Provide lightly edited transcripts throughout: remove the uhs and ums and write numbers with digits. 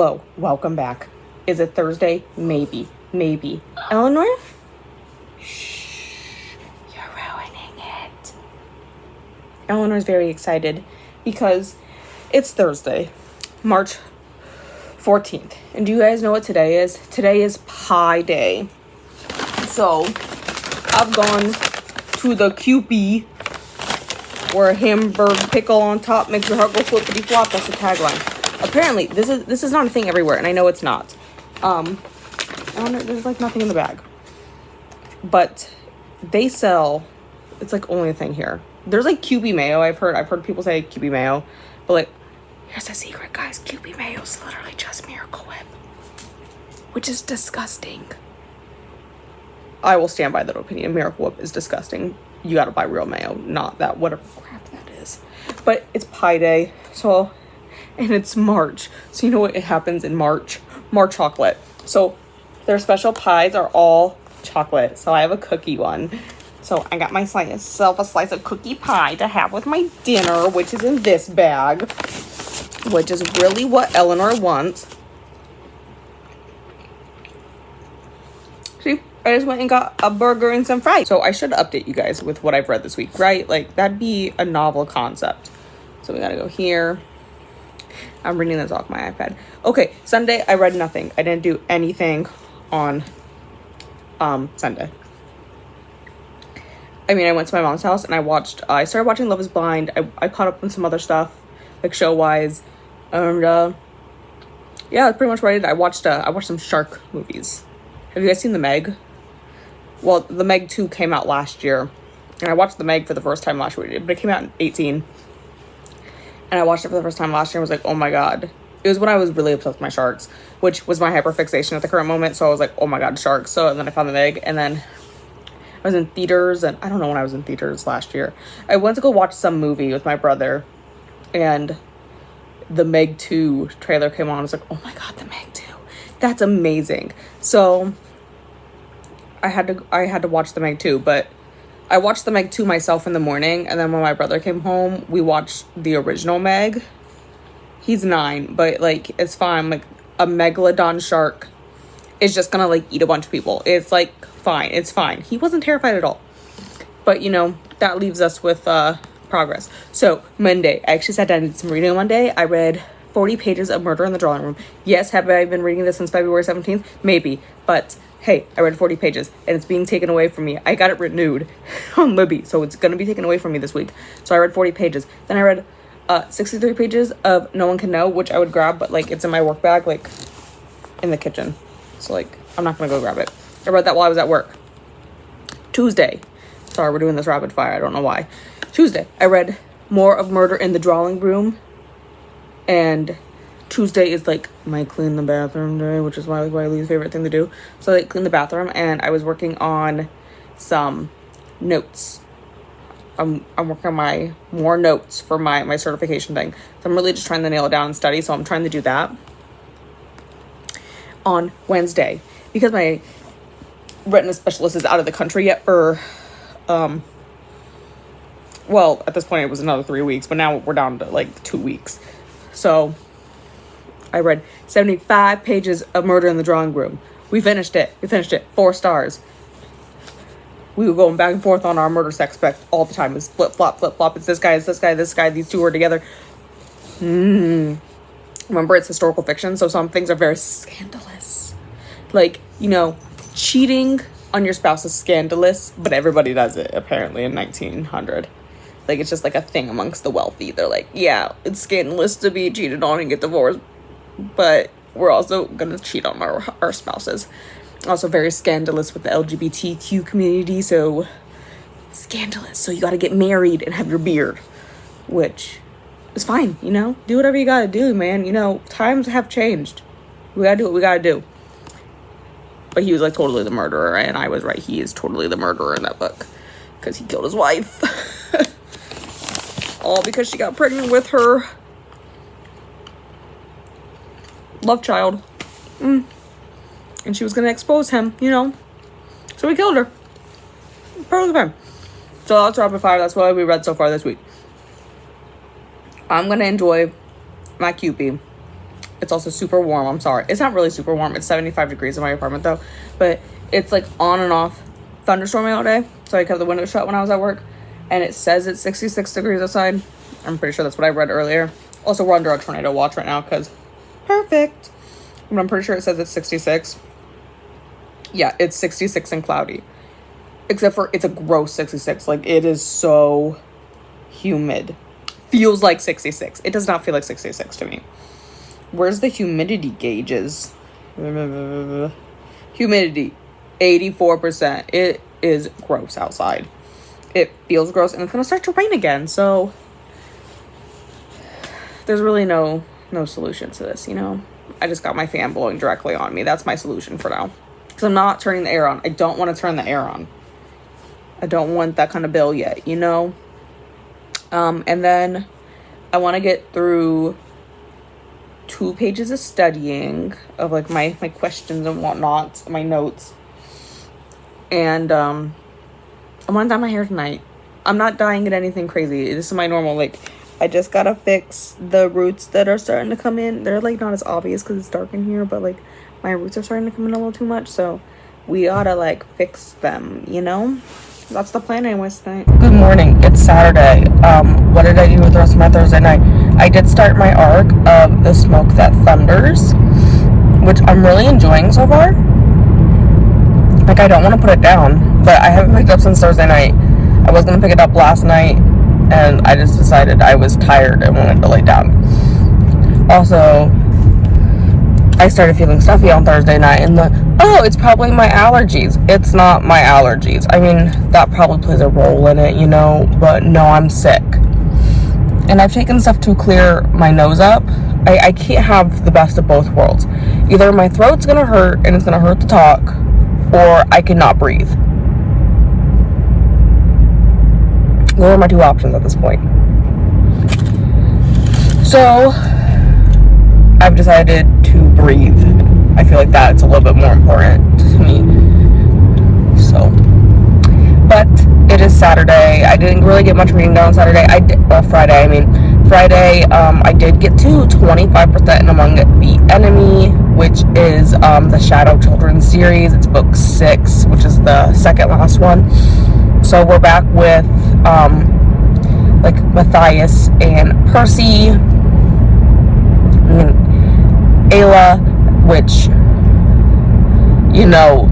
Hello, welcome back. Is it Thursday? Maybe. Eleanor? Shh, you're ruining it. Eleanor's very excited because it's Thursday, March 14th. And do you guys know what today is? Today is Pie Day. So, I've gone to the QP where a hamburger pickle on top makes your heart go flippity flop. That's the tagline. Apparently, this is not a thing everywhere, and I know it's not. I don't know, there's like nothing in the bag. But they sell, it's like only a thing here. There's like QP mayo, I've heard people say QP mayo. But like, here's a secret, guys. QP mayo is literally just Miracle Whip, which is disgusting. I will stand by that opinion. Miracle Whip is disgusting. You gotta buy real mayo, not that whatever crap that is. But it's Pie Day, so, and it's March. So you know what happens in March? More chocolate. So their special pies are all chocolate. So I have a cookie one. So I got myself a slice of cookie pie to have with my dinner, which is in this bag, which is really what Eleanor wants. See? I just went and got a burger and some fries. So I should update you guys with what I've read this week, right? Like, that'd be a novel concept. So we gotta go here. I'm reading this off my iPad. Okay, Sunday, I read nothing. I didn't do anything on Sunday. I mean, I went to my mom's house and I started watching Love is Blind. I caught up on some other stuff, like show-wise. And, yeah, that's pretty much what I did. I watched some shark movies. Have you guys seen The Meg? Well, The Meg 2 came out last year. And I watched The Meg for the first time last year. But it came out in 2018. And I watched it for the first time last year and was like, oh my god. It was when I was really obsessed with my sharks, which was my hyperfixation at the current moment. So I was like, oh my god, sharks. So and then I found The Meg. And then I was in theaters. And I don't know when I was in theaters last year. I went to go watch some movie with my brother. And The Meg 2 trailer came on. I was like, oh my god, The Meg 2. That's amazing. So I had to watch The Meg 2, but I watched The Meg 2 myself in the morning, and then when my brother came home, we watched the original Meg. He's 9, but like it's fine. Like a megalodon shark is just gonna like eat a bunch of people. It's like fine. It's fine. He wasn't terrified at all. But you know, that leaves us with progress. So Monday, I actually sat down and did some reading on Monday. I read 40 pages of Murder in the Drawing Room. Yes, have I been reading this since February 17th? Maybe. But hey, I read 40 pages and it's being taken away from me. I got it renewed on Libby, so it's going to be taken away from me this week. So I read 40 pages. Then I read 63 pages of No One Can Know, which I would grab, but like it's in my work bag, like in the kitchen. So like I'm not going to go grab it. I read that while I was at work. Tuesday. Sorry, we're doing this rapid fire. I don't know why. Tuesday, I read more of Murder in the Drawing Room. And Tuesday is like my clean the bathroom day, which is my least favorite thing to do. So I like clean the bathroom, and I was working on some notes. I'm working on more notes for my certification thing. So I'm really just trying to nail it down and study. So I'm trying to do that on Wednesday because my retina specialist is out of the country yet for well, at this point it was another 3 weeks, but now we're down to like 2 weeks. So I read 75 pages of Murder in the Drawing Room. We finished it. 4 stars. We were going back and forth on our murder sex spec all the time. It's flip flop. It's this guy, this guy. These two are together. Remember, it's historical fiction, so some things are very scandalous. Like, you know, cheating on your spouse is scandalous, but everybody does it, apparently, in 1900. Like, it's just like a thing amongst the wealthy. They're like, yeah, it's scandalous to be cheated on and get divorced, but we're also gonna cheat on our spouses. Also very scandalous with the LGBTQ community, so scandalous. So you gotta get married and have your beard, which is fine, you know? Do whatever you gotta do, man. You know, times have changed. We gotta do what we gotta do. But he was like totally the murderer, and I was right. He is totally the murderer in that book because he killed his wife. All because she got pregnant with her love child. And she was going to expose him, you know. So we killed her. Perfectly fine. So that's rapid fire. That's what we read so far this week. I'm going to enjoy my QP. It's also super warm. I'm sorry. It's not really super warm. It's 75 degrees in my apartment though. But it's like on and off thunderstorming all day. So I kept the window shut when I was at work. And it says it's 66 degrees outside. I'm pretty sure that's what I read earlier. Also, we're under a tornado watch right now because perfect. But I'm pretty sure it says it's 66. Yeah, it's 66 and cloudy. Except for it's a gross 66. Like, it is so humid. Feels like 66. It does not feel like 66 to me. Where's the humidity gauges? Humidity, 84%. It is gross outside. It feels gross, and it's gonna start to rain again, so there's really no solution to this, you know? I just got my fan blowing directly on me. That's my solution for now. Because I'm not turning the air on. I don't want to turn the air on. I don't want that kind of bill yet, you know? And then I want to get through 2 pages of studying of like my questions and whatnot, my notes. And I want to dye my hair tonight. I'm not dyeing it anything crazy. This is my normal, like, I just gotta fix the roots that are starting to come in. They're like not as obvious because it's dark in here, but like my roots are starting to come in a little too much, so we oughta like fix them, you know? That's the plan anyways tonight. Good morning. It's Saturday. What did I do with the rest of my Thursday night? I did start my arc of The Smoke That Thunders, which I'm really enjoying so far. Like, I don't want to put it down, but I haven't picked it up since Thursday night. I was going to pick it up last night, and I just decided I was tired and wanted to lay down. Also, I started feeling stuffy on Thursday night, and it's probably my allergies. It's not my allergies. I mean, that probably plays a role in it, you know, but no, I'm sick. And I've taken stuff to clear my nose up. I can't have the best of both worlds. Either my throat's gonna hurt and it's gonna hurt to talk, or I cannot breathe. Those are my 2 options at this point. So I've decided to breathe. I feel like that's a little bit more important to me. So, but it is Saturday. I didn't really get much reading done on Saturday. Friday, I did get to 25% in Among the Enemy, which is the Shadow Children series. It's book 6, which is the second last one. So we're back with like Matthias and Percy and Ayla, which, you know,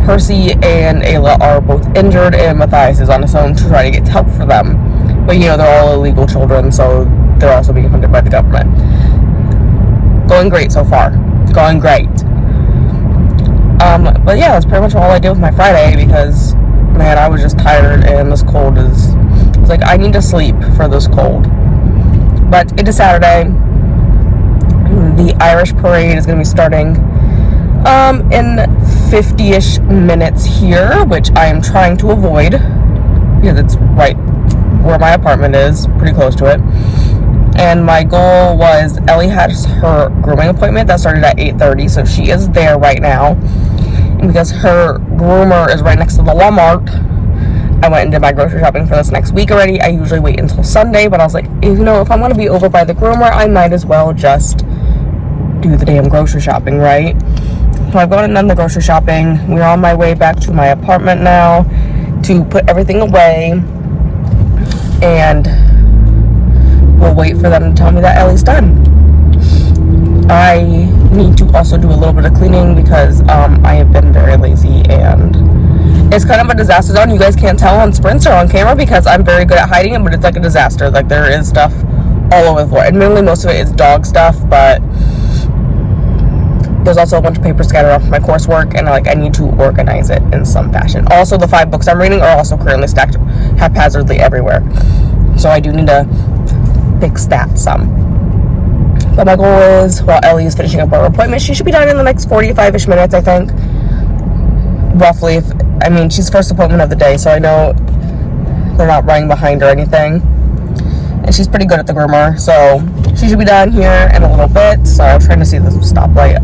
Percy and Ayla are both injured and Matthias is on his own to try to get help for them. But, you know, they're all illegal children, so they're also being funded by the government. Going great so far. Going great. But yeah, that's pretty much all I did with my Friday because, man, I was just tired and this cold is, it's like I need to sleep for this cold. But it is Saturday. The Irish parade is going to be starting in 50-ish minutes here, which I am trying to avoid because it's right where my apartment is, pretty close to it. And my goal was, Ellie has her grooming appointment that started at 8:30, so she is there right now. And because her groomer is right next to the Walmart, I went and did my grocery shopping for this next week already. I usually wait until Sunday, but I was like, you know, if I'm going to be over by the groomer, I might as well just do the damn grocery shopping, right? So I've gone and done the grocery shopping. We're on my way back to my apartment now to put everything away, and we'll wait for them to tell me that Ellie's done. I need to also do a little bit of cleaning because I have been very lazy and it's kind of a disaster zone. You guys can't tell on sprints or on camera because I'm very good at hiding it, but it's like a disaster. Like, there is stuff all over the floor. Admittedly, most of it is dog stuff, but there's also a bunch of paper scattered off my coursework, and I need to organize it in some fashion. Also, the 5 books I'm reading are also currently stacked haphazardly everywhere, so I do need to fix that some. But my goal is, while Ellie is finishing up her appointment, she should be done in the next 45-ish minutes, I think, roughly. She's first appointment of the day, so I know they're not running behind or anything. And she's pretty good at the groomer, so she should be done here in a little bit. Sorry, I'm trying to see the stoplight.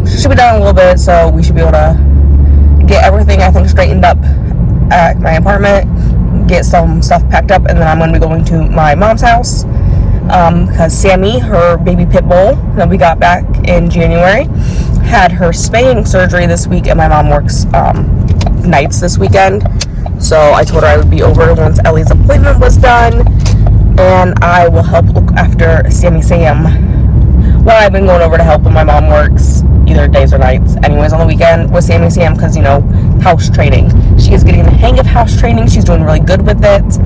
She should be done in a little bit, so we should be able to get everything, I think, straightened up at my apartment, get some stuff packed up, and then I'm going to be going to my mom's house because Sammy, her baby pit bull that we got back in January, had her spaying surgery this week, and my mom works nights this weekend. So I told her I would be over once Ellie's appointment was done, and I will help look after Sammy Sam. Well, I've been going over to help when my mom works, either days or nights. Anyways, on the weekend with Sammy Sam, because, you know, house training. She is getting the hang of house training. She's doing really good with it.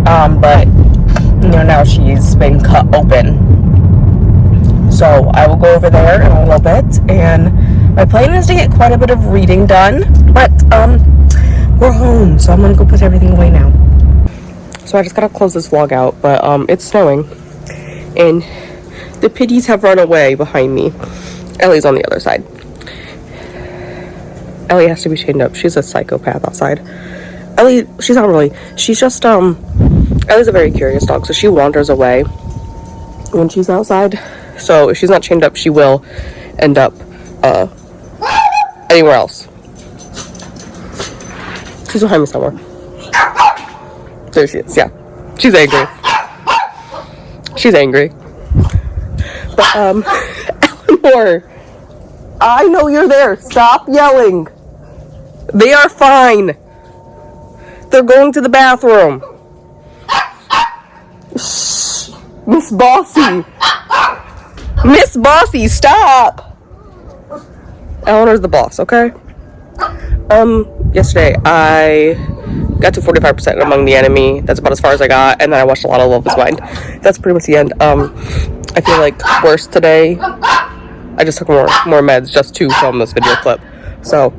But, you know, now she's been cut open. So I will go over there in a little bit, and my plan is to get quite a bit of reading done. But, we're home, so I'm gonna go put everything away now. So I just gotta close this vlog out, but it's snowing, and the piggies have run away behind me. Ellie's on the other side. Ellie has to be chained up. She's a psychopath outside. Ellie, she's not really. She's just Ellie's a very curious dog, so she wanders away when she's outside. So if she's not chained up, she will end up anywhere else. She's behind me somewhere. There she is, yeah. She's angry. She's angry. But, Eleanor, I know you're there. Stop yelling. They are fine. They're going to the bathroom. Shh. Miss Bossy. Miss Bossy, stop. Eleanor's the boss, okay? Yesterday I got to 45% Among the Enemy. That's about as far as I got, and then I watched a lot of Love is Blind. That's pretty much the end. I feel like worse today. I just took more meds just to film this video clip. So,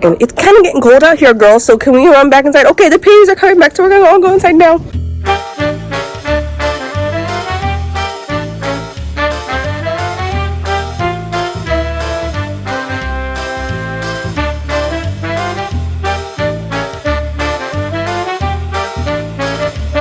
and it's kind of getting cold out here, girls, so can we run back inside? Okay, the pigs are coming back, so we're gonna all go inside now.